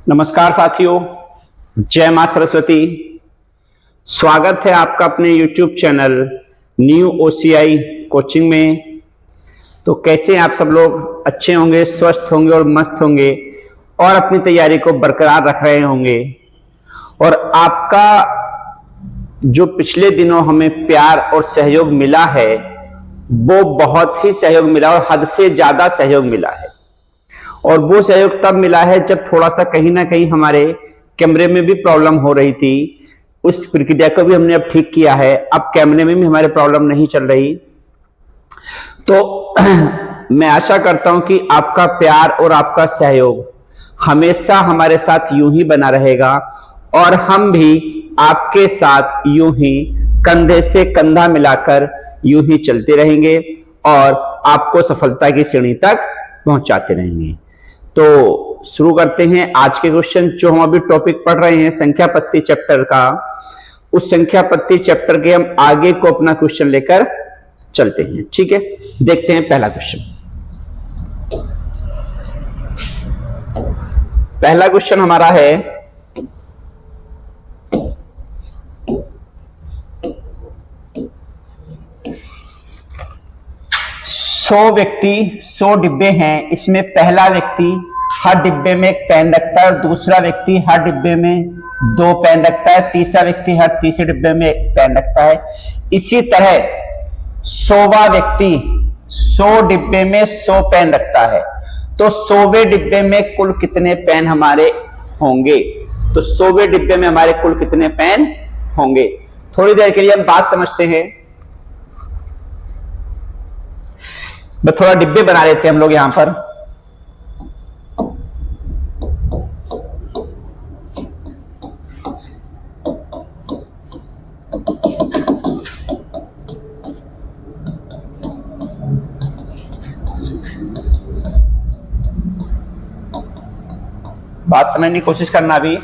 नमस्कार साथियों, जय मां सरस्वती। स्वागत है आपका अपने YouTube channel new OCI coaching में। तो कैसे हैं आप सब लोग? अच्छे होंगे, स्वस्थ होंगे और मस्त होंगे और अपनी तैयारी को बरकरार रख रहे होंगे। और आपका जो पिछले दिनों हमें प्यार और सहयोग मिला है वो बहुत ही सहयोग मिला और हद से ज्यादा सहयोग मिला है। और वो सहयोग तब मिला है जब थोड़ा सा कहीं ना कहीं हमारे कैमरे में भी प्रॉब्लम हो रही थी। उस प्रक्रिया को भी हमने अब ठीक किया है। अब कैमरे में भी हमारे प्रॉब्लम नहीं चल रही। तो मैं आशा करता हूं कि आपका प्यार और आपका सहयोग हमेशा हमारे साथ यूं ही बना रहेगा और हम भी आपके साथ यूं ही कंधे से कंधा मिलाकर यूं ही चलते रहेंगे और आपको सफलता की सीढ़ी तक पहुंचाते रहेंगे। तो शुरू करते हैं आज के क्वेश्चन। जो हम अभी टॉपिक पढ़ रहे हैं संख्या पत्ती चैप्टर का, उस संख्या पत्ती चैप्टर के हम आगे को अपना क्वेश्चन लेकर चलते हैं। ठीक है, देखते हैं पहला क्वेश्चन। पहला क्वेश्चन हमारा है 100 व्यक्ति 100 डिब्बे हैं। इसमें पहला व्यक्ति हर डिब्बे में एक पेन रखता है और दूसरा व्यक्ति हर डिब्बे में 2 पेन रखता है, तीसरा व्यक्ति हर तीसरे डिब्बे में 1 पेन रखता है। इसी तरह 100वां व्यक्ति 100 डिब्बे में 100 पेन रखता है। तो 100वें डिब्बे में कुल कितने पेन हमारे होंगे? तो 100वें डिब्बे में हमारे कुल कितने पेन होंगे? थोड़ी देर के लिए हम बात समझते हैं। थोड़ा डिब्बे बना लेते हैं हम लोग यहां पर। बात समझने की कोशिश करना भी।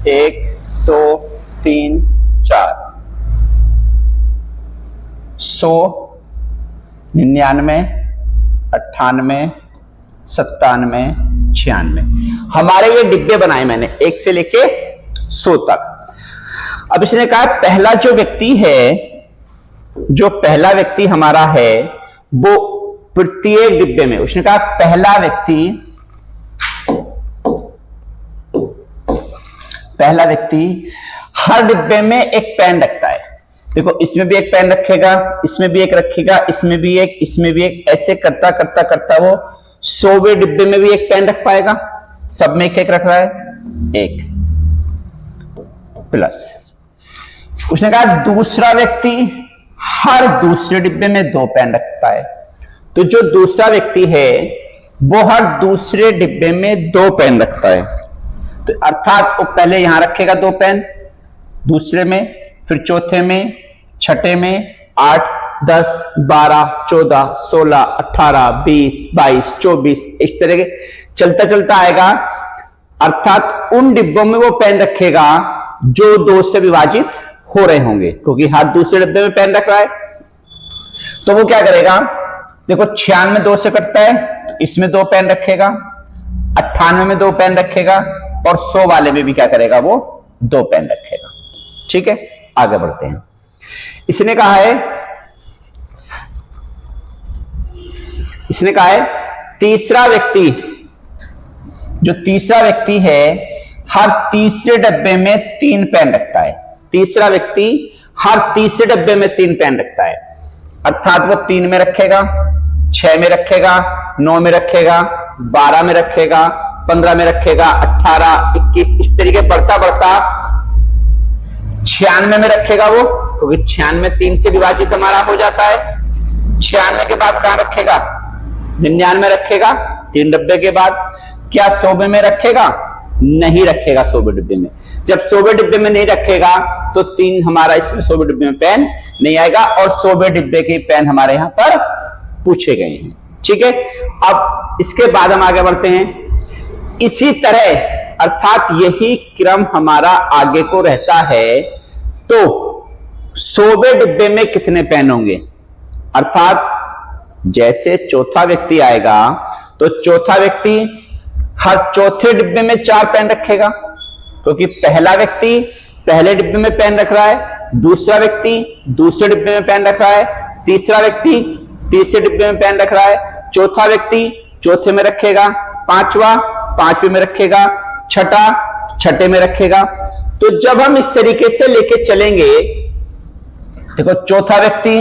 एक, दो, 3, 4, 100, 99, 98, 97, 96 हमारे ये डिब्बे बनाए मैंने 1 से लेके 100 तक। अब इसने कहा पहला जो व्यक्ति है, जो पहला व्यक्ति हमारा है वो प्रत्येक डिब्बे में, उसने कहा पहला व्यक्ति हर डिब्बे में एक पेन रखता है। देखो इसमें भी एक पेन रखेगा, इसमें भी एक रखेगा, इसमें भी एक, इसमें भी एक, ऐसे करता करता करता वो 100वें डिब्बे में भी एक पेन रख पाएगा। सब में एक एक रख रहा है, 1 प्लस। उसने कहा दूसरा व्यक्ति हर दूसरे डिब्बे में 2 पेन रखता है। तो जो दूसरा व्यक्ति है वो हर दूसरे डिब्बे में 2 पेन रखता है। तो अर्थात वो पहले यहां रखेगा 2 पेन, दूसरे में, फिर चौथे में, छठे में, 8, 10, 12, 14, 16, 18, 20, 22, 24 इस तरह के चलता चलता आएगा। अर्थात उन डिब्बों में वो पेन रखेगा जो 2 से विभाजित हो रहे होंगे, क्योंकि हर दूसरे डिब्बे में पेन रख रहा है। तो वो क्या करेगा? देखो 96 2 से कटता है, तो इसमें 2 पेन रखेगा, 98 में 2 पेन रखेगा और 100 वाले में भी क्या करेगा? वो 2 पेन रखेगा। ठीक है, आगे बढ़ते हैं। इसने कहा है तीसरा व्यक्ति, जो तीसरा व्यक्ति है हर तीसरे डब्बे में 3 पेन रखता है। तीसरा व्यक्ति हर तीसरे डब्बे में 3 पेन रखता है। अर्थात वो 3 में रखेगा, 6 में रखेगा, 9 में रखेगा, 12 में रखेगा, 15 में रखेगा, 18, 21 इस तरीके बढ़ता बढ़ता 96 में रखेगा वो, क्योंकि 96 3 से विभाजित हमारा हो जाता है। 96 के बाद कहां रखेगा? 99 रखेगा 3 डब्बे के बाद। क्या 100 में रखेगा? नहीं रखेगा 100वें डिब्बे में। जब 100वें डिब्बे में नहीं रखेगा तो 3 हमारा इसमें 100वें डिब्बे में पेन नहीं आएगा और 100वें डिब्बे के पेन हमारे यहां पर पूछे गए हैं। ठीक है, अब इसके बाद हम आगे बढ़ते हैं। इसी तरह अर्थात यही क्रम हमारा आगे को रहता है। तो 100वें डिब्बे में कितने पेन होंगे? अर्थात जैसे चौथा व्यक्ति आएगा तो चौथा व्यक्ति हर चौथे डिब्बे में 4 पेन रखेगा, क्योंकि पहला व्यक्ति पहले डिब्बे में पेन रख रहा है, दूसरा व्यक्ति दूसरे डिब्बे में पेन रख रहा है, तीसरा व्यक्ति तीसरे डिब्बे में पेन रख रहा है, चौथा व्यक्ति चौथे में रखेगा, पांचवा पांचवे में रखेगा, छठा छठे में रखेगा। तो जब हम इस तरीके से लेके चलेंगे, देखो चौथा व्यक्ति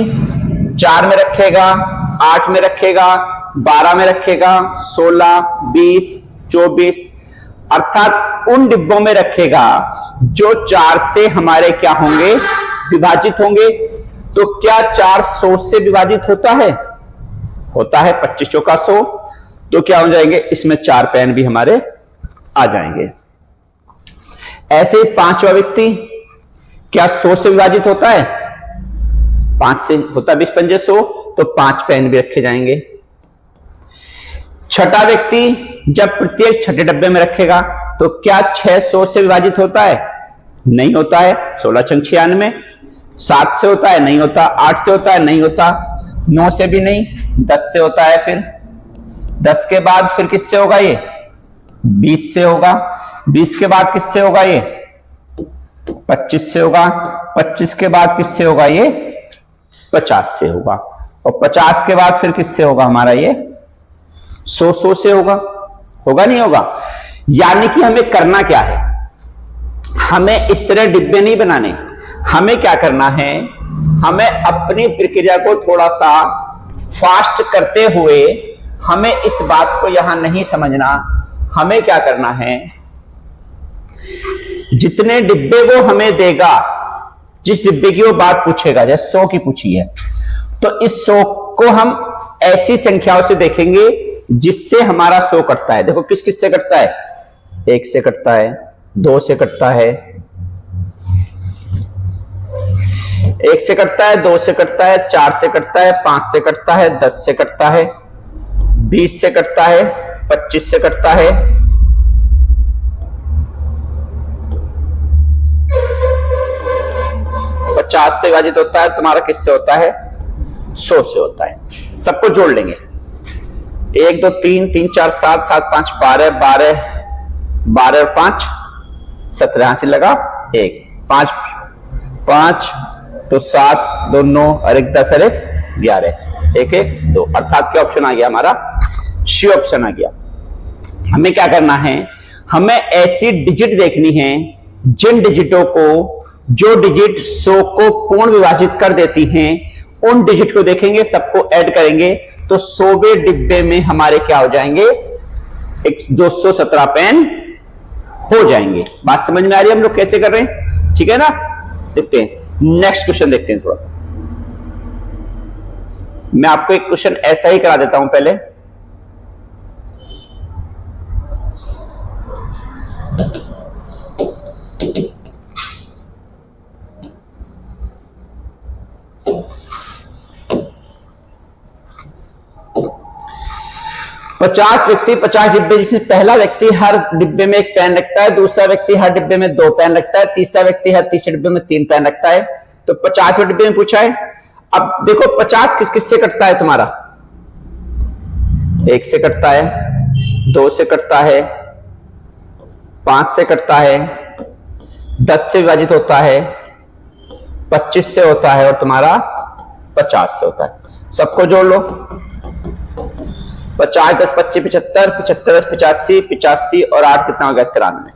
4 में रखेगा, 8 में रखेगा, 12 में रखेगा, 16, 20, 24, अर्थात उन डिब्बों में रखेगा जो 4 से हमारे क्या होंगे, विभाजित होंगे। तो क्या 4 100 से विभाजित होता है? होता है। 25 चौका 100, तो क्या हो जाएंगे, इसमें 4 पेन भी हमारे आ जाएंगे। ऐसे ही पांचवा व्यक्ति क्या 100 से विभाजित होता है? 5 से होता है, 20 पंजे 100, तो 5 पेन भी रखे जाएंगे। छठा व्यक्ति जब प्रत्येक छठे डब्बे में रखेगा तो क्या 600 से विभाजित होता है? नहीं होता है। 16 छंग 96। 7 से होता है? नहीं होता। 8 से होता है? नहीं होता। 9 से भी नहीं। 10 से होता है। फिर 10 के बाद फिर किससे होगा ये? 20 से होगा। 20 के बाद किससे होगा ये? 25 से होगा। 25 के बाद किससे होगा ये? 50 से होगा। और 50 के बाद फिर किससे होगा हमारा ये? 100 से होगा। होगा नहीं होगा? यानी कि हमें करना क्या है, हमें इस तरह डिब्बे नहीं बनाने। हमें क्या करना है, हमें अपनी प्रक्रिया को थोड़ा सा फास्ट करते हुए हमें इस बात को यहां नहीं समझना। हमें क्या करना है, जितने डिब्बे वो हमें देगा, जिस डिब्बे की वो बात पूछेगा, जैसे 100 की पूछी है, तो इस 100 को हम ऐसी संख्याओं से देखेंगे जिससे हमारा 100 कटता है। देखो किस किस से कटता है? 1 से कटता है, 2 से कटता है, 1 से कटता है, 2 से कटता है, 4 से कटता है, 5 से कटता है, 10 से कटता है, 20 से कटता है, 25 से कटता है, 50 से विभाजित होता है। तुम्हारा किससे होता है? 100 से होता है। सबको जोड़ लेंगे। 1 2 3 3 4 7 7 5 12 12 12 और 5 17 यहां से लगा 1 5 5 तो 7 2 9 और 1 10 और 1 11 1 1 2, अर्थात क्या ऑप्शन आ गया हमारा? सी ऑप्शन आ गया। हमें क्या करना है, हमें ऐसी डिजिट देखनी है जिन डिजिटों को, जो डिजिट 100 को पूर्ण विभाजित कर देती हैं, उन डिजिट को देखेंगे, सबको ऐड करेंगे तो 100वें डिब्बे में हमारे क्या हो जाएंगे? 217 पेन हो जाएंगे। बात समझ में आ रही है हम लोग कैसे कर रहे हैं? ठीक है ना? देखते हैं नेक्स्ट क्वेश्चन, देखते हैं थोड़ा सा। मैं आपको एक क्वेश्चन ऐसा ही करा देता हूं पहले। पचास व्यक्ति 50 डिब्बे, जिसमें पहला व्यक्ति हर डिब्बे में 1 पेन रखता है, दूसरा व्यक्ति हर डिब्बे में 2 पेन रखता है, तीसरा व्यक्ति हर तीसरे डिब्बे में 3 पेन रखता है। तो 50वें डिब्बे में पूछा है। अब देखो 50 किस किस से कटता है तुम्हारा? 1 से कटता है, 2 से कटता है, 5 से कटता है, 10 से विभाजित होता है, 25 से होता है और तुम्हारा 50 से होता है। सबको जोड़ लो। 50 10 25 75, 75 85, 85 और 8 कितना हो गया? 93।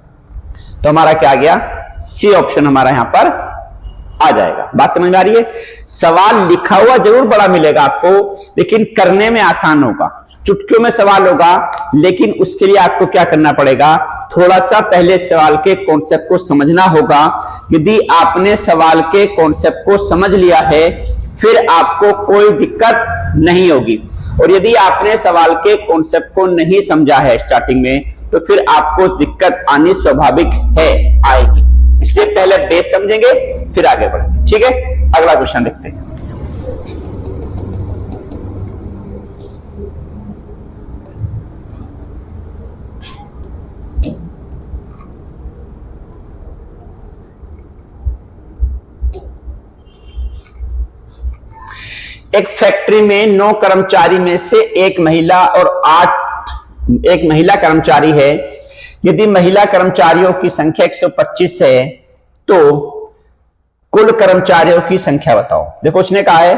तो हमारा क्या आ गया? सी ऑप्शन हमारा यहां पर आ जाएगा। बात समझ में आ रही है? सवाल लिखा हुआ जरूर बड़ा मिलेगा आपको, लेकिन करने में आसान होगा। चुटकियों में सवाल होगा, लेकिन उसके लिए आपको क्या करना पड़ेगा? थोड़ा सा पहले सवाल के कॉन्सेप्ट को समझना होगा। यदि आपने सवाल के कॉन्सेप्ट को समझ लिया है, फिर आपको कोई दिक्कत नहीं होगी। और यदि आपने सवाल के कॉन्सेप्ट को नहीं समझा है स्टार्टिंग में, तो फिर आपको दिक्कत आनी स्वाभाविक है, आएगी। इसलिए पहले बेस समझेंगे, फिर आगे बढ़ेंगे। ठीक है, अगला क्वेश्चन देखते हैं। एक फैक्ट्री में 9 कर्मचारी में से एक महिला और 1 महिला कर्मचारी है। यदि महिला कर्मचारियों की संख्या 125 है तो कुल कर्मचारियों की संख्या बताओ। देखो उसने कहा है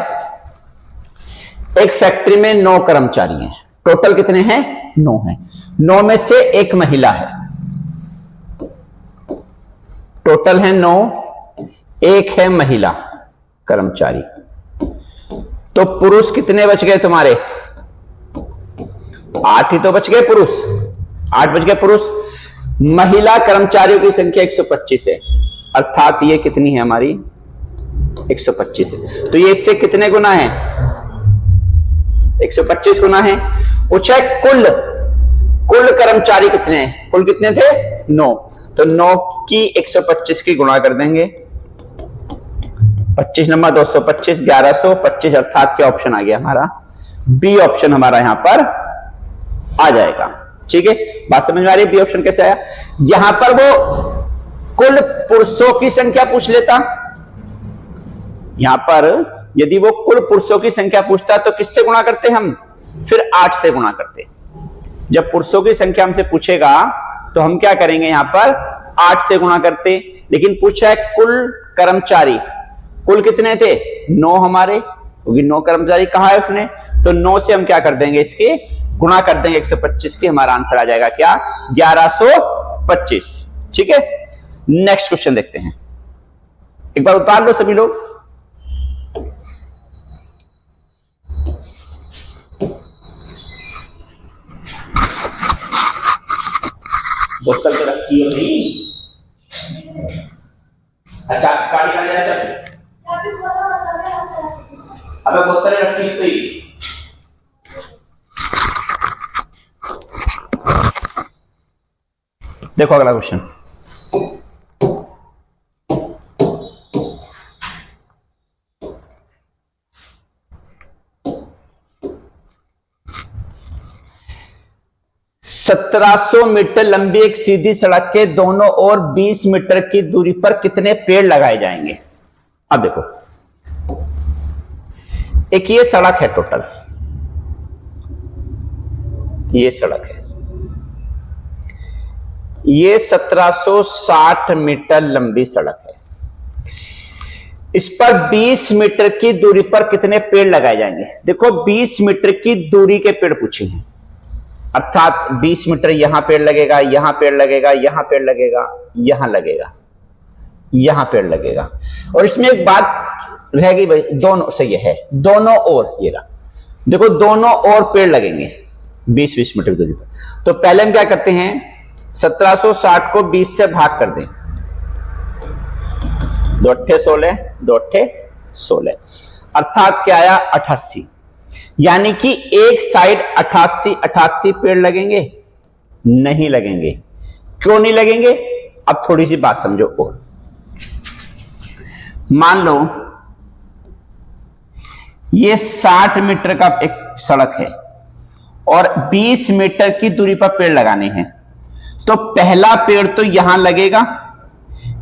एक फैक्ट्री में 9 कर्मचारी हैं, टोटल कितने हैं? 9 हैं। 9 में से एक महिला है, टोटल है 9, एक है महिला कर्मचारी। तो पुरुष कितने बच गए तुम्हारे? 8 ही तो बच गए पुरुष, 8 बच गए पुरुष। महिला कर्मचारियों की संख्या 125 है, अर्थात ये कितनी है हमारी? 125 है। तो ये इससे कितने गुना है? 125 गुना है। पूछा कुल कर्मचारी कितने हैं? कुल कितने थे? 9। तो 9 की 125 की गुणा कर देंगे, 25 नंबर 225, 1125, अर्थात क्या ऑप्शन आ गया हमारा? बी ऑप्शन हमारा यहां पर आ जाएगा। ठीक है, बात समझ में आ रही है? बी ऑप्शन कैसे आया? यहां पर वो कुल पुरुषों की संख्या पूछ लेता, यहां पर यदि वो कुल पुरुषों की संख्या पूछता तो किससे गुणा करते हम? फिर 8 से गुणा करते। जब पुरुषों की संख्या हमसे पूछेगा तो हम क्या करेंगे? यहां पर 8 से गुणा करते। लेकिन पूछा है कुल कर्मचारी, कुल कितने थे? 9 हमारे, क्योंकि 9 कर्मचारी कहा है उसने, तो 9 से हम क्या कर देंगे? इसके गुणा कर देंगे 125 की, हमारा आंसर आ जाएगा क्या? 1125। ठीक है, नेक्स्ट क्वेश्चन देखते हैं। एक बार उतार लो सभी लोग। बोतल तो रखी हो नहीं? अच्छा गाड़ी का जाए चाबी, अबे बोतलें रखी इस पे ही। देखो अगला क्वेश्चन, सत्रह मीटर लंबी एक सीधी सड़क के दोनों ओर 20 मीटर की दूरी पर कितने पेड़ लगाए जाएंगे? अब देखो, एक ये सड़क है, टोटल ये सड़क है, ये 1760 मीटर लंबी सड़क है। इस पर 20 मीटर की दूरी पर कितने पेड़ लगाए जाएंगे? देखो 20 मीटर की दूरी के पेड़ पूछे हैं, अर्थात 20 मीटर यहां पेड़ लगेगा, यहां पेड़ लगेगा, यहां पेड़ लगेगा, यहां लगेगा, यहां पेड़ लगेगा। और इसमें एक बात रह गई भाई, दोनों सही है, दोनों ओर ये रहा, देखो दोनों ओर पेड़ लगेंगे 20-20 मीटर दूरी पर। तो पहले हम क्या करते हैं, 1760 को 20 से भाग कर दें, 2 अट्ठे 16, 2 अट्ठे 16, अर्थात क्या आया? 88। यानी कि एक साइड 88 पेड़ लगेंगे? नहीं लगेंगे। क्यों नहीं लगेंगे? अब थोड़ी सी बात समझो। और मान लो ये 60 मीटर का एक सड़क है और 20 मीटर की दूरी पर पेड़ लगाने हैं, तो पहला पेड़ तो यहां लगेगा,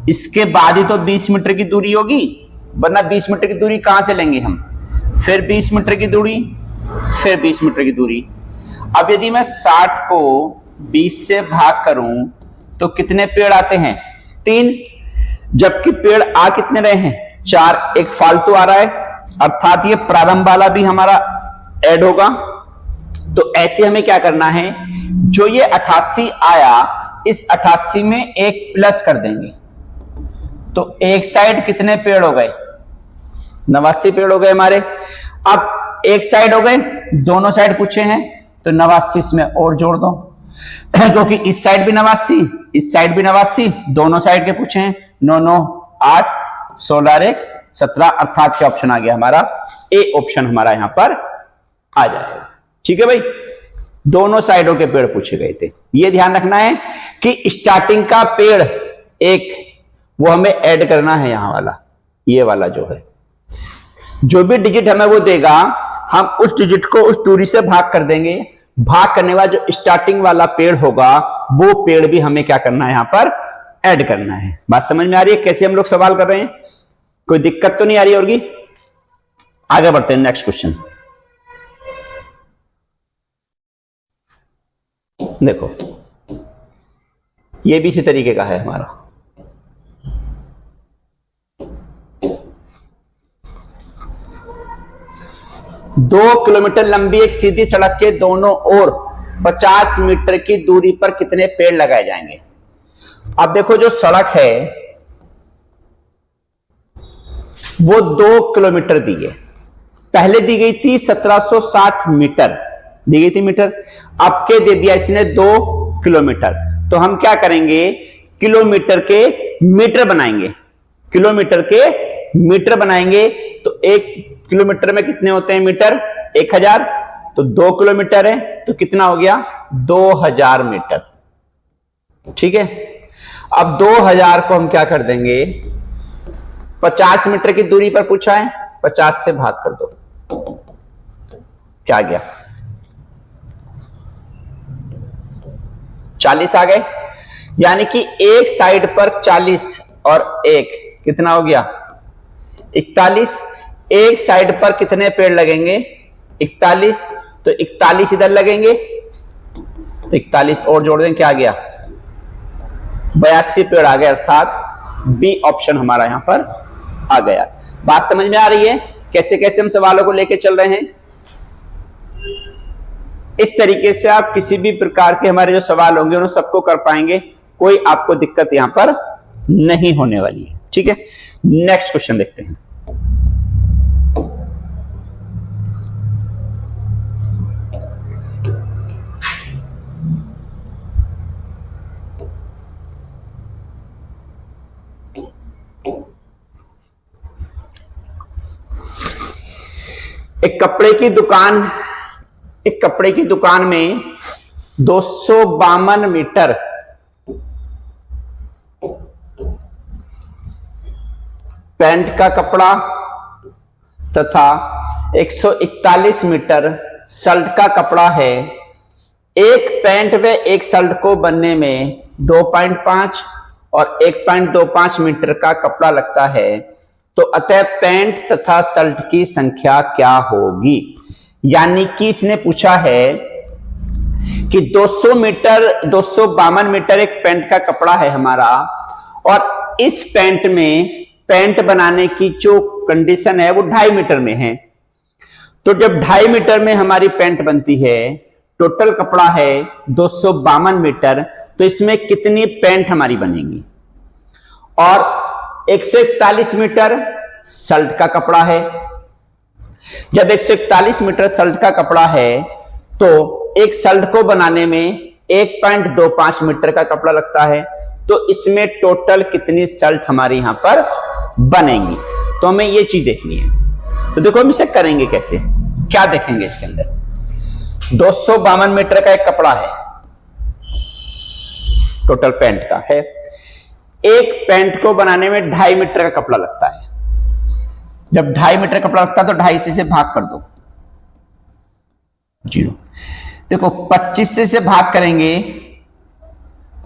इसके बाद ही तो 20 मीटर की दूरी होगी, वरना 20 मीटर की दूरी कहां से लेंगे हम? फिर 20 मीटर की दूरी, फिर 20 मीटर की दूरी। अब यदि मैं 60 को 20 से भाग करूं तो कितने पेड़ आते हैं? 3, जबकि पेड़ आ कितने रहे हैं? 4, एक फालतू आ रहा है, अर्थात ये प्रारंभ वाला भी हमारा ऐड होगा। तो ऐसे हमें क्या करना है, जो ये 88 आया, इस 88 में एक प्लस कर देंगे, तो एक साइड कितने पेड़ हो गए? 89 पेड़ हो गए हमारे। अब एक साइड हो गए, दोनों साइड पूछे हैं, तो 89 इसमें और जोड़ दो, क्योंकि इस साइड भी 89, इस साइड भी 89, दोनों साइड के पूछे हैं। 9 9 8, 16 1 17, अर्थात क्या ऑप्शन आ गया हमारा? ए ऑप्शन हमारा यहां पर आ जाएगा। ठीक है भाई, दोनों साइडों के पेड़ पूछे गए थे। यह ध्यान रखना है कि स्टार्टिंग का पेड़ एक, वो हमें ऐड करना है, यहां वाला, ये वाला जो है, जो भी डिजिट हमें वो देगा, हम उस डिजिट को उस दूरी से भाग कर देंगे। भाग करने वाला जो स्टार्टिंग वाला पेड़ होगा, वो पेड़ भी हमें क्या करना है? यहां पर ऐड करना है। बात समझ में आ रही है कैसे हम लोग सवाल कर रहे हैं? कोई दिक्कत तो नहीं आ रही होगी? आगे बढ़ते हैं नेक्स्ट क्वेश्चन। देखो ये भी इसी तरीके का है हमारा। दो किलोमीटर लंबी एक सीधी सड़क के दोनों ओर 50 मीटर की दूरी पर कितने पेड़ लगाए जाएंगे। अब देखो जो सड़क है वो 2 किलोमीटर दी है, पहले दी गई थी 1760 मीटर दी गई थी मीटर, अब के दे दिया इसने 2 किलोमीटर। तो हम क्या करेंगे, किलोमीटर के मीटर बनाएंगे, किलोमीटर के मीटर बनाएंगे। तो 1 किलोमीटर में कितने होते हैं मीटर, 1000, तो 2 किलोमीटर है तो कितना हो गया 2000 मीटर। ठीक है, अब 2000 को हम क्या कर देंगे, 50 मीटर की दूरी पर पूछा है, 50 से भाग कर दो, क्या गया 40 आ गए। यानी कि एक साइड पर 40 और एक कितना हो गया 41। एक साइड पर कितने पेड़ लगेंगे 41, तो 41 इधर लगेंगे, तो 41 और जोड़ दें, क्या आ गया 82 पेड़ आ गए, अर्थात बी ऑप्शन हमारा यहां पर आ गया। बात समझ में आ रही है कैसे कैसे हम सवालों को लेके चल रहे हैं। इस तरीके से आप किसी भी प्रकार के हमारे जो सवाल होंगे उन्हें सबको कर पाएंगे, कोई आपको दिक्कत यहां पर नहीं होने वाली है। ठीक है, नेक्स्ट क्वेश्चन देखते हैं। एक कपड़े की दुकान में 252 मीटर पैंट का कपड़ा तथा 141 मीटर शर्ट का कपड़ा है। एक पैंट व एक शर्ट को बनने में 2.5 और 1.25 मीटर का कपड़ा लगता है, तो अतः पैंट तथा शर्ट की संख्या क्या होगी। यानी कि इसने पूछा है कि 252 मीटर एक पैंट का कपड़ा है हमारा, और इस पैंट में पैंट बनाने की जो कंडीशन है वो 2.5 मीटर में है। तो जब 2.5 मीटर में हमारी पैंट बनती है, टोटल कपड़ा है 252 मीटर, तो इसमें कितनी पैंट हमारी बनेगी। और 141 मीटर शर्ट का कपड़ा है। जब 141 मीटर शर्ट का कपड़ा है तो एक शर्ट को बनाने में 1.25 मीटर का कपड़ा लगता है, तो इसमें टोटल कितनी शर्ट हमारी यहां पर बनेंगी। तो हमें ये चीज देखनी है। तो देखो हम इसे करेंगे कैसे, क्या देखेंगे इसके अंदर। 252 मीटर का एक कपड़ा है, टोटल पैंट का है। एक पैंट को बनाने में 2.5 मीटर का कपड़ा लगता है। जब 2.5 मीटर कपड़ा लगता है तो 2.5 से भाग कर दो, 0। देखो 25 से भाग करेंगे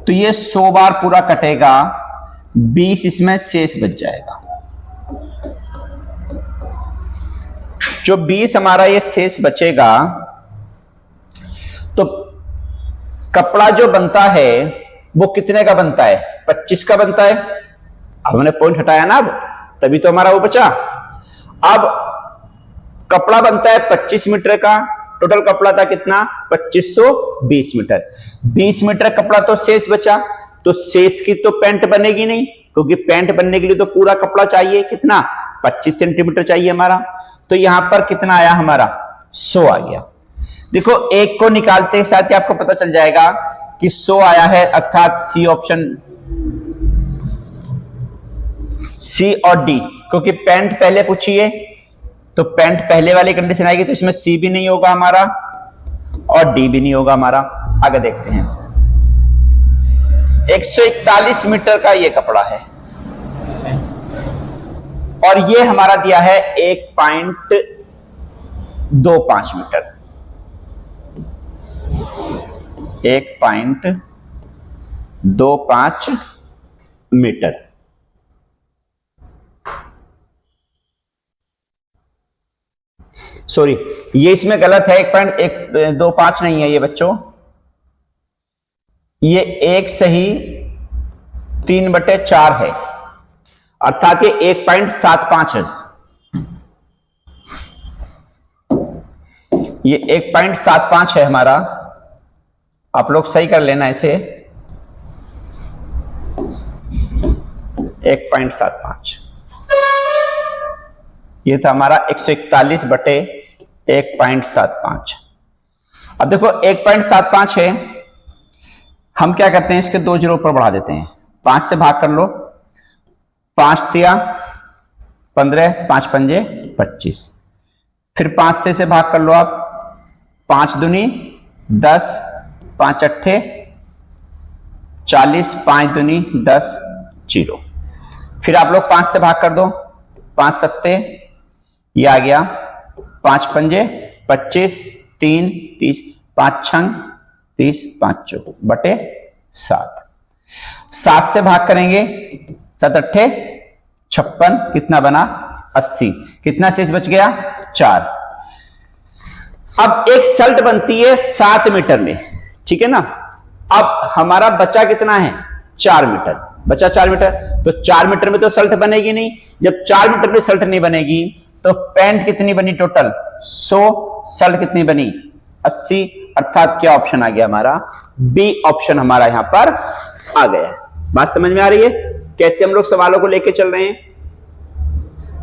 तो ये 100 बार पूरा कटेगा, 20 इसमें शेष बच जाएगा। जो 20 हमारा ये शेष बचेगा, तो कपड़ा जो बनता है वो कितने का बनता है, 25 का बनता है। अब हमने पॉइंट हटाया ना, अब तभी तो हमारा वो बचा। अब कपड़ा बनता है 25 मीटर का, टोटल कपड़ा था कितना 2520 मीटर। 20 मीटर कपड़ा तो शेष बचा, तो शेष की तो पैंट बनेगी नहीं, क्योंकि पैंट बनने के लिए तो पूरा कपड़ा चाहिए, कितना 25 सेंटीमीटर चाहिए हमारा। तो यहां पर कितना आया हमारा 100 आ गया। देखो एक को निकालते साथ ही आपको पता चल जाएगा कि 100 आया है, अर्थात सी ऑप्शन, सी और डी, क्योंकि पैंट पहले पूछी है तो पैंट पहले वाली कंडीशन आएगी, तो इसमें सी भी नहीं होगा हमारा और डी भी नहीं होगा हमारा। आगे देखते हैं। 141 मीटर का ये कपड़ा है और ये हमारा दिया है 1.25 मीटर, 1.25 मीटर। सॉरी, ये इसमें गलत है, 1.125 नहीं है ये बच्चों, ये 1 सही 3/4 है, अर्थात ये 1.75 है। ये 1.75 है हमारा, आप लोग सही कर लेना इसे, 1.75। ये था हमारा 141/1.75। अब देखो 1.75 है, हम क्या करते हैं, इसके 2 जीरो ऊपर बढ़ा देते हैं, 5 से भाग कर लो, 5 तिया 15, 5 पंजे 25, फिर 5 से भाग कर लो आप, 5 दूनी 10, 5 अट्ठे 40, 5 दूनी 10, 0। फिर आप लोग 5 से भाग कर दो, 5 सत्ते ये आ गया, 5 पंजे 25, 3 30, 5 छंग 30, 5 चौक बटे 7। 7 से भाग करेंगे, 7 अट्ठे 56, कितना बना 80, कितना शेष बच गया 4। अब एक सल्ट बनती है 7 मीटर में, ठीक है ना। अब हमारा बचा कितना है 4 मीटर, बचा 4 मीटर, तो 4 मीटर में तो सल्ट बनेगी नहीं। जब 4 मीटर में सल्ट नहीं बनेगी तो पैंट कितनी बनी टोटल 100, सल्ट कितनी बनी 80, अर्थात क्या ऑप्शन आ गया हमारा, बी ऑप्शन हमारा यहां पर आ गया। बात समझ में आ रही है कैसे हम लोग सवालों को लेके चल रहे हैं,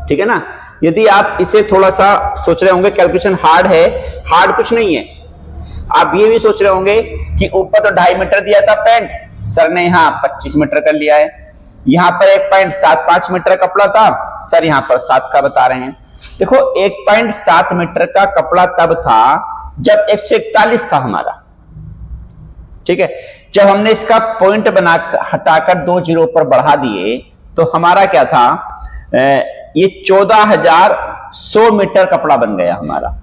ठीक है ना। यदि आप इसे थोड़ा सा सोच रहे होंगे कैलकुलेशन हार्ड है, हार्ड कुछ नहीं है। आप ये भी सोच रहे होंगे कि ऊपर तो 2.5 मीटर दिया था पैंट, सर ने यहाँ 25 मीटर कर लिया है, यहां पर 1.75 मीटर कपड़ा था, सर यहां पर 7 का बता रहे हैं। देखो 1.7 मीटर का कपड़ा तब था जब 141 था हमारा, ठीक है। जब हमने इसका पॉइंट बना हटाकर 2 जीरो पर बढ़ा दिए तो हमारा क्या था, ये 14,100 मीटर कपड़ा बन गया हमारा,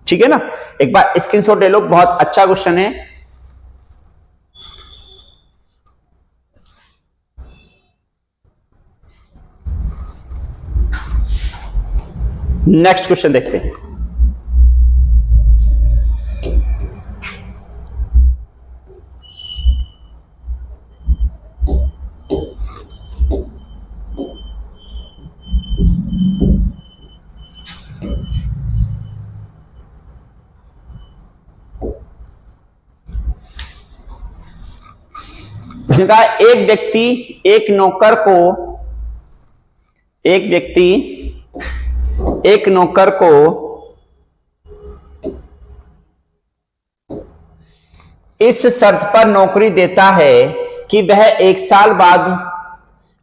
ठीक है ना। एक बार स्क्रीनशॉट ले लो, बहुत अच्छा क्वेश्चन है। नेक्स्ट क्वेश्चन देखते हैं। उसने कहा एक व्यक्ति एक नौकर को इस शर्त पर नौकरी देता है कि वह 1 साल बाद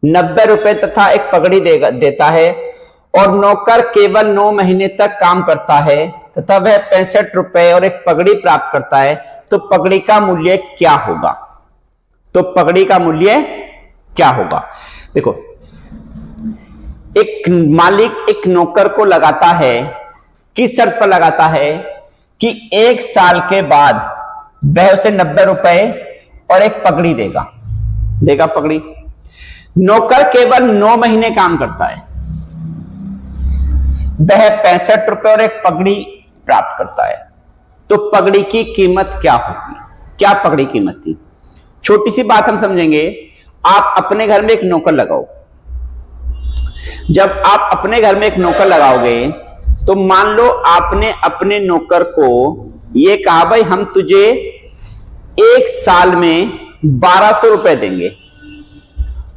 90 रुपए तथा एक पगड़ी देता है, और नौकर केवल 9 महीने तक काम करता है तथा वह 65 रुपए और एक पगड़ी प्राप्त करता है, तो पगड़ी का मूल्य क्या होगा। तो पगड़ी का मूल्य क्या होगा, देखो एक मालिक एक नौकर को लगाता है, किस शर्त पर लगाता है कि 1 साल के बाद वह उसे 90 रुपए और एक पगड़ी देगा पगड़ी। नौकर केवल 9 महीने काम करता है, वह 65 रुपए और एक पगड़ी प्राप्त करता है, तो पगड़ी की कीमत क्या होगी। क्या पगड़ी कीमत थी, छोटी सी बात हम समझेंगे। आप अपने घर में एक नौकर लगाओ, जब आप अपने घर में एक नौकर लगाओगे तो मान लो आपने अपने नौकर को यह कहा भाई हम तुझे 1 साल में 1200 रुपए देंगे,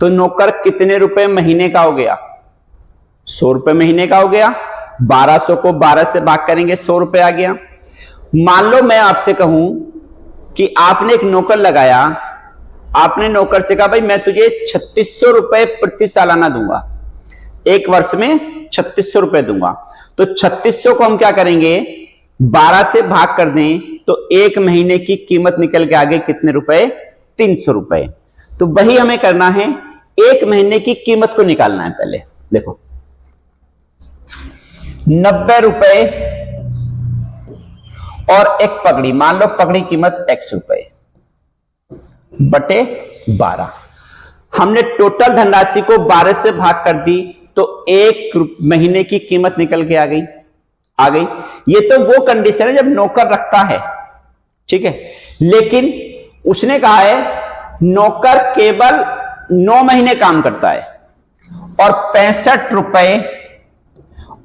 तो नौकर कितने रुपए महीने का हो गया 100 रुपए महीने का हो गया। 1200 को 12 से भाग करेंगे 100 रुपए आ गया। मान लो मैं आपसे कहूं कि आपने एक नौकर लगाया, आपने नौकर से कहा भाई मैं तुझे 3600 रुपए प्रति सालाना दूंगा, 1 वर्ष में 3600 रुपए दूंगा, तो 3600 को हम क्या करेंगे 12 से भाग कर दें तो 1 महीने की कीमत निकल के आगे कितने रुपए 300 रुपए। तो वही हमें करना है, 1 महीने की कीमत को निकालना है। पहले देखो 90 रुपए और एक पगड़ी, मान लो पगड़ी कीमत x रुपए बटे 12, हमने टोटल धनराशि को 12 से भाग कर दी तो 1 महीने की कीमत निकल के आ गई। आ गई। ये तो वो कंडीशन है जब नौकर रखता है, ठीक है। लेकिन उसने कहा है नौकर केवल 9 महीने काम करता है और 65 रुपए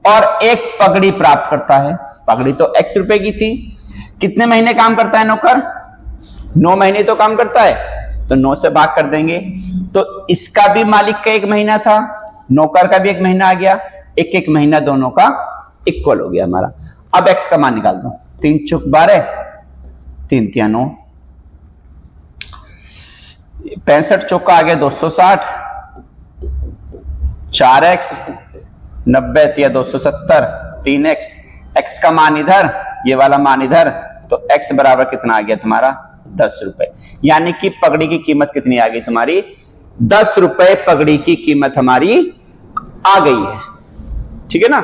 और एक पगड़ी प्राप्त करता है। पगड़ी तो x रुपए की थी। कितने महीने काम करता है नौकर? 9 महीने तो काम करता है, तो 9 से भाग कर देंगे। तो इसका भी मालिक का 1 महीना था, नौकर का भी 1 महीना आ गया, एक एक महीना दोनों का इक्वल हो गया हमारा। अब x का मान निकाल दो। 3 चौक 12, 3 तिया 9, 65 चौका आ गया 260, 4x, 90 तिया 270, 3x, x का मान इधर, ये वाला मान इधर, तो x बराबर कितना आ गया तुम्हारा? 10 रुपए। यानी कि पगड़ी की कीमत कितनी आ गई तुम्हारी? 10 रुपए पगड़ी की कीमत हमारी आ गई है, ठीक है ना।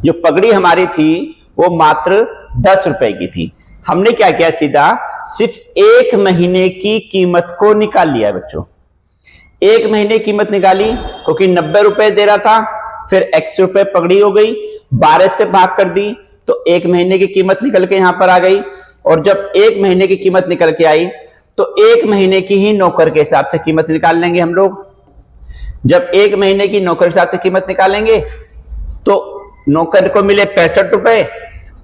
जो पगड़ी हमारी थी वो मात्र 10 रुपए की थी। हमने क्या किया? सीधा सिर्फ 1 महीने की कीमत को निकाल लिया बच्चों। 1 महीने की कीमत निकाली क्योंकि 90 रुपए दे रहा था, फिर x रुपए पगड़ी हो गई, 12 से भाग कर दी तो 1 महीने की कीमत निकल के यहां पर आ गई। और जब 1 महीने की कीमत निकल के आई तो 1 महीने की ही नौकर के हिसाब से कीमत निकाल लेंगे हम लोग। जब 1 महीने की नौकर के हिसाब से कीमत निकालेंगे तो नौकर को मिले 65 रुपए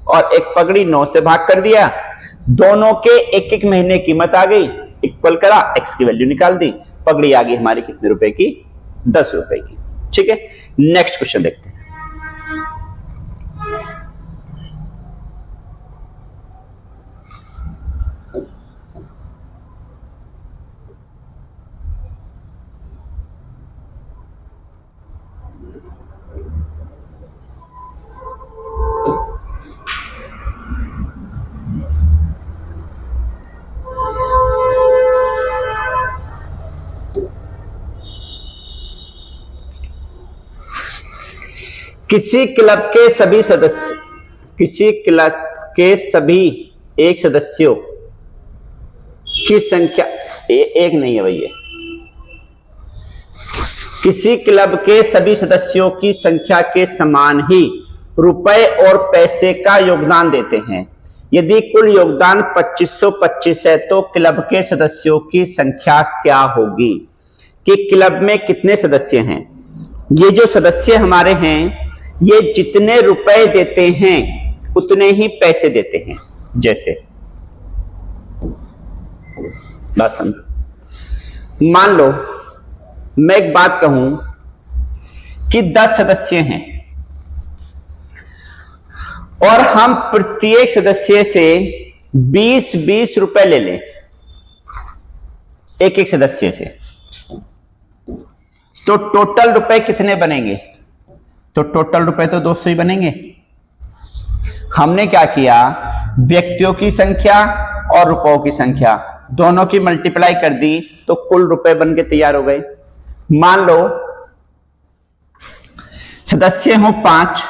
और एक पगड़ी 9 से भाग कर दिया, दोनों के एक एक महीने कीमत आ गई, इक्वल करा, x की वैल्यू निकाल दी, पगड़ी आ गई हमारी कितने रुपए की? 10 रुपए की, ठीक है। नेक्स्ट क्वेश्चन देखते हैं। किसी क्लब के सभी सदस्य, किसी क्लब के सभी एक सदस्यों की संख्या, एक नहीं है भैया, किसी क्लब के सभी सदस्यों की संख्या के समान ही रुपए और पैसे का योगदान देते हैं। यदि कुल योगदान 2525 है तो क्लब के सदस्यों की संख्या क्या होगी? कि क्लब में कितने सदस्य हैं? ये जो सदस्य हमारे हैं ये जितने रुपए देते हैं उतने ही पैसे देते हैं। जैसे बात समझ, मान लो मैं एक बात कहूं कि 10 सदस्य हैं और हम प्रत्येक सदस्य से 20-20 रुपए ले लें, एक एक सदस्य से, तो टोटल रुपए कितने बनेंगे? तो टोटल रुपए तो 200 ही बनेंगे। हमने क्या किया? व्यक्तियों की संख्या और रुपयों की संख्या दोनों की मल्टीप्लाई कर दी तो कुल रुपए बन के तैयार हो गए। मान लो सदस्य हो 5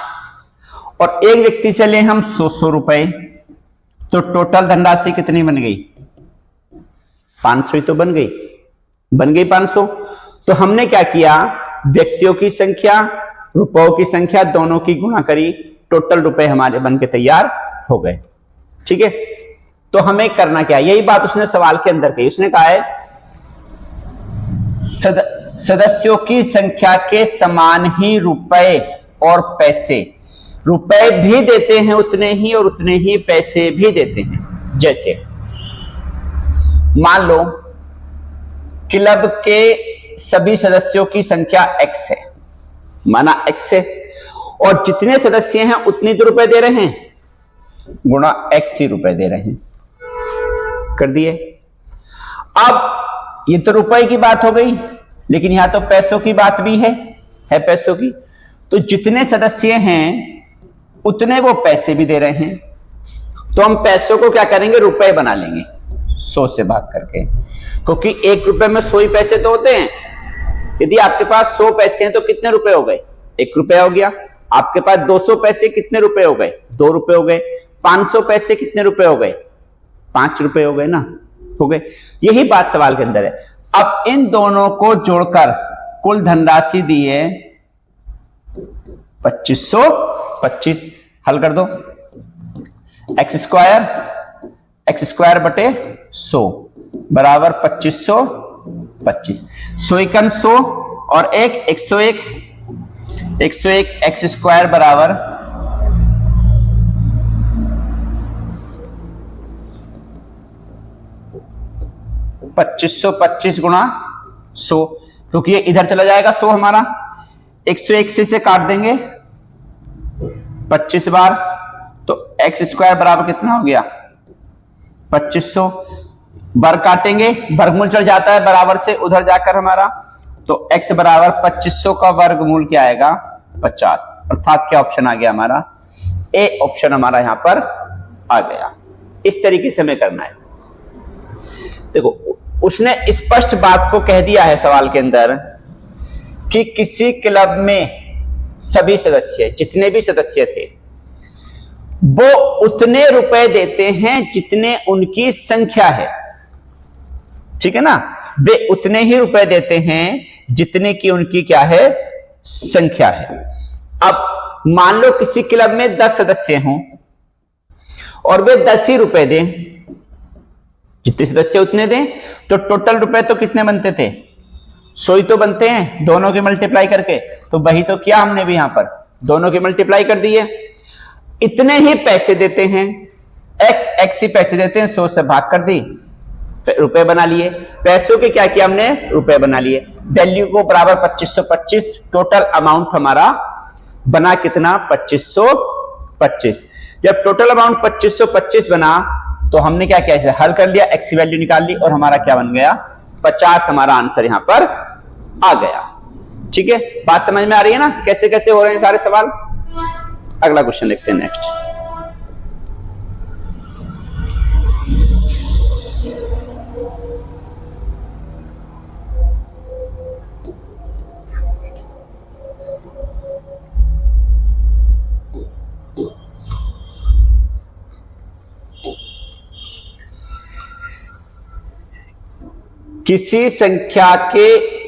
और एक व्यक्ति से ले हम 100 रुपए, तो टोटल धनराशि कितनी बन गई? 500 ही तो बन गई, 500। तो हमने क्या किया? व्यक्तियों की संख्या रुपयों की संख्या दोनों की गुणा करी, टोटल रुपए हमारे बन के तैयार हो गए, ठीक है। तो हमें करना क्या? यही बात उसने सवाल के अंदर कही। उसने कहा है सदस्यों की संख्या के समान ही रुपए और पैसे, रुपए भी देते हैं उतने ही और उतने ही पैसे भी देते हैं। जैसे मान लो क्लब के सभी सदस्यों की संख्या x है, माना x है, और जितने सदस्य हैं उतने तो रुपए दे रहे हैं, गुणा x ही रुपए दे रहे हैं, कर दिए। अब ये तो रुपए की बात हो गई, लेकिन यहां तो पैसों की बात भी है पैसों की। तो जितने सदस्य हैं उतने वो पैसे भी दे रहे हैं, तो हम पैसों को क्या करेंगे? रुपए बना लेंगे 100 से भाग करके, क्योंकि 1 रुपए में 100 ही पैसे तो होते हैं। यदि आपके पास 100 पैसे हैं तो कितने रुपए हो गए? 1 रुपया हो गया। आपके पास 200 पैसे कितने रुपए हो गए? 2 रुपए हो गए। 500 पैसे कितने रुपए हो गए? 5 रुपए हो गए ना, हो गए। यही बात सवाल के अंदर है। अब इन दोनों को जोड़कर कुल धनराशि दी है 2525 हल कर दो। एक्स स्क्वायर बटे 100 बराबर 2525। 100 एकन 100 और 101 एक्स स्क्वायर बराबर 2525 गुणा 100, क्योंकि ये इधर चला जाएगा 100 हमारा। 101 से काट देंगे 25 बार, तो एक्स स्क्वायर बराबर कितना हो गया 2500। वर्ग काटेंगे, वर्गमूल चढ़ जाता है बराबर से उधर जाकर हमारा, तो x बराबर 2500 का वर्गमूल क्या आएगा 50, अर्थात क्या ऑप्शन आ गया हमारा ए ऑप्शन हमारा यहां पर आ गया। इस तरीके से हमें करना है। देखो उसने स्पष्ट बात को कह दिया है सवाल के अंदर कि किसी क्लब में सभी सदस्य, जितने भी सदस्य थे, वो उतने रुपए देते हैं जितने उनकी संख्या है। ठीक है ना, वे उतने ही रुपए देते हैं जितने की उनकी क्या है संख्या है। अब मान लो किसी क्लब में 10 सदस्य हों और वे 10 ही रुपए दें, जितने सदस्य उतने दें, तो टोटल रुपए तो कितने बनते थे 100 ही तो बनते हैं, दोनों के मल्टीप्लाई करके। तो वही तो किया हमने भी यहां पर, दोनों के मल्टीप्लाई कर दिए। इतने ही पैसे देते हैं, एक्स ही पैसे देते हैं, 100 से भाग कर दी, रुपए बना लिए। पैसों के क्या किया हमने रुपए बना लिए। वैल्यू को बराबर 2525, टोटल अमाउंट हमारा बना कितना 2525। जब टोटल अमाउंट 2525 बना तो हमने क्या किया, इसे हल कर लिया, एक्स की वैल्यू निकाल ली और हमारा क्या बन गया 50 हमारा आंसर यहां पर आ गया। ठीक है, बात समझ में आ रही है ना कैसे कैसे हो रहे हैं सारे सवाल। अगला क्वेश्चन देखते हैं नेक्स्ट।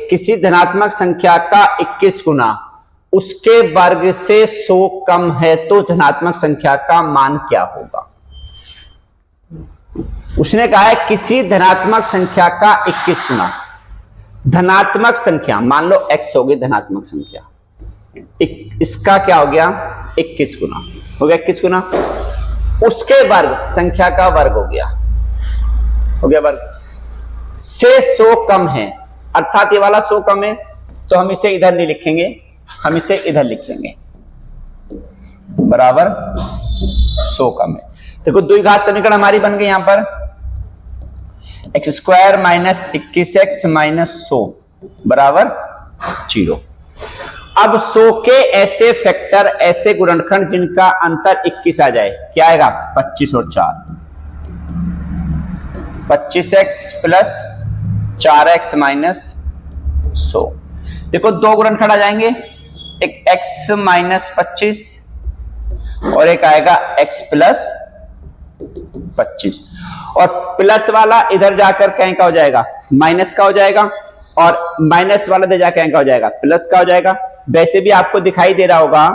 किसी धनात्मक संख्या का 21 गुना उसके वर्ग से 100 कम है तो धनात्मक संख्या का मान क्या होगा। उसने कहा है किसी धनात्मक संख्या का 21 गुना, धनात्मक संख्या मान लो x होगी धनात्मक संख्या, इसका क्या हो गया 21 गुना, हो गया 21 गुना, उसके वर्ग संख्या का वर्ग हो गया वर्ग से 100 कम है, अर्थात ये वाला 100 कम है तो हम इसे इधर नहीं लिखेंगे, हम इसे इधर लिख लेंगे बराबर 100 कम है। देखो द्विघात समीकरण हमारी बन गई यहां पर x square minus 21x minus 100 बराबर 0। अब 100 के ऐसे फैक्टर, ऐसे गुणनखंड जिनका अंतर 21 आ जाए, क्या आएगा 25 और 4, 25x प्लस 4x माइनस 100। देखो दो गुणनखंड आ जाएंगे, एक x माइनस 25 और एक आएगा x प्लस 25, और प्लस वाला इधर जाकर कहीं का हो जाएगा माइनस का हो जाएगा, और माइनस वाला इधर जाकर कहीं का हो जाएगा प्लस का हो जाएगा। वैसे भी आपको दिखाई दे रहा होगा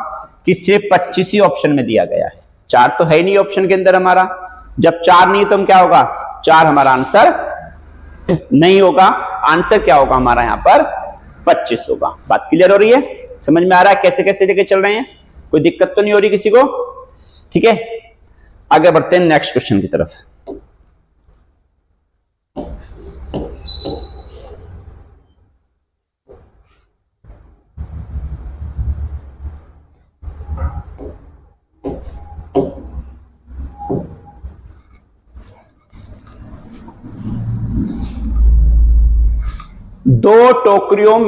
कि सिर्फ 25 ही ऑप्शन में दिया गया है, 4 तो है ही नहीं ऑप्शन के अंदर हमारा। जब 4 नहीं तो क्या होगा 4 हमारा आंसर नहीं होगा, आंसर क्या होगा हमारा यहां पर 25 होगा। बात क्लियर हो रही है, समझ में आ रहा है कैसे कैसे लेके चल रहे हैं, कोई दिक्कत तो नहीं हो रही किसी को। ठीक है, आगे बढ़ते हैं नेक्स्ट क्वेश्चन की तरफ। दो टोकरियों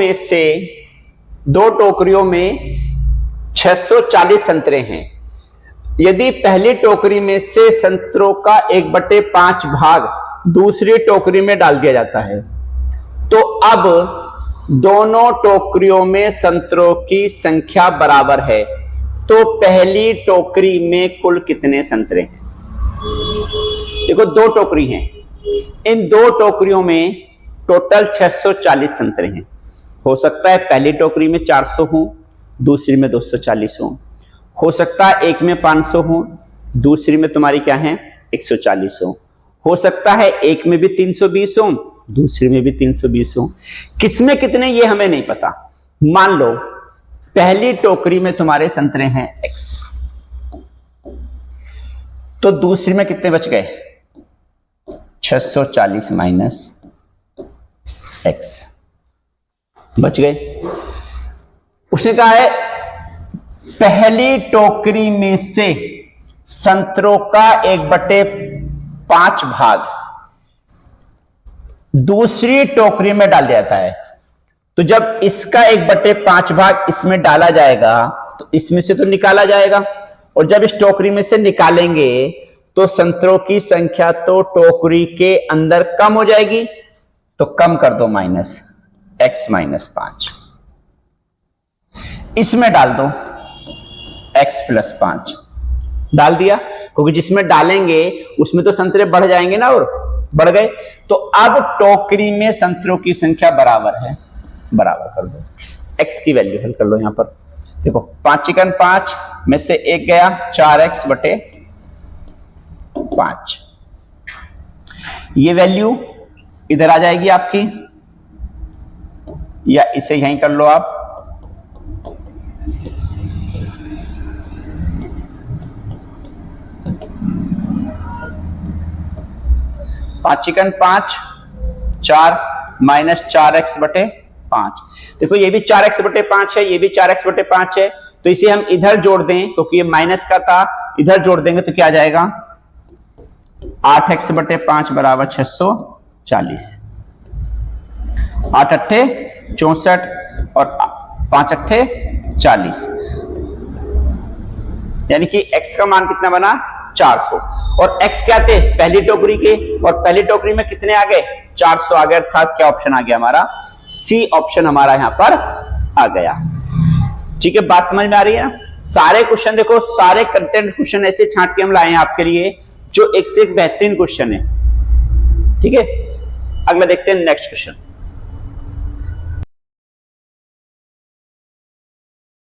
में 640 संतरे हैं। यदि पहली टोकरी में से संतरों का 1/5 भाग दूसरी टोकरी में डाल दिया जाता है, तो अब दोनों टोकरियों में संतरों की संख्या बराबर है, तो पहली टोकरी में कुल कितने संतरे हैं। देखो दो टोकरी हैं, इन दो टोकरियों में टोटल 640 संतरे हैं। हो सकता है पहली टोकरी में 400 हो, दूसरी में 240 हो सकता है एक में 500 हो, दूसरी में तुम्हारी क्या है 140 हो सकता है एक में भी 320 हो, दूसरी में भी 320 हो। किसमें कितने ये हमें नहीं पता। मान लो पहली टोकरी में तुम्हारे संतरे हैं x, तो दूसरी में कितने बच गए 640 माइनस x बच गए। उसने कहा है पहली टोकरी में से संतरों का 1/5 भाग दूसरी टोकरी में डाल जाता है। तो जब इसका 1/5 भाग इसमें डाला जाएगा तो इसमें से तो निकाला जाएगा, और जब इस टोकरी में से निकालेंगे तो संतरों की संख्या तो टोकरी के अंदर कम हो जाएगी, तो कम कर दो माइनस x माइनस 5, इसमें डाल दो x प्लस 5 डाल दिया, क्योंकि जिसमें डालेंगे उसमें तो संतरे बढ़ जाएंगे ना, और बढ़ गए। तो अब टोकरी में संतरों की संख्या बराबर है, बराबर कर दो, x की वैल्यू हल कर लो। यहां पर देखो 5 चिकन 5 में से 1 गया 4x बटे 5, ये वैल्यू इधर आ जाएगी आपकी, या इसे यहीं कर लो आप। पांच चिकन 5 4 माइनस 4x बटे 5। देखो ये भी 4x बटे 5 है, ये भी 4x बटे 5 है, तो इसे हम इधर जोड़ दें क्योंकि ये माइनस का था, इधर जोड़ देंगे तो क्या आ जाएगा 8x बटे 5 बराबर 640। 8 अट्ठे 64 और 5 अट्ठे 40, यानी कि x का मान कितना बना 400। और x क्या थे पहली टोकरी के, और पहली टोकरी में कितने आ गए 400 आ गए, अर्थात क्या ऑप्शन आ गया हमारा सी ऑप्शन हमारा यहां पर आ गया। ठीक है, बात समझ में आ रही है ना। सारे क्वेश्चन देखो, सारे कंटेंट क्वेश्चन ऐसे छांट के हम लाए हैं आपके लिए जो एक से एक बेहतरीन क्वेश्चन है। ठीक है, अगला देखते हैं नेक्स्ट क्वेश्चन।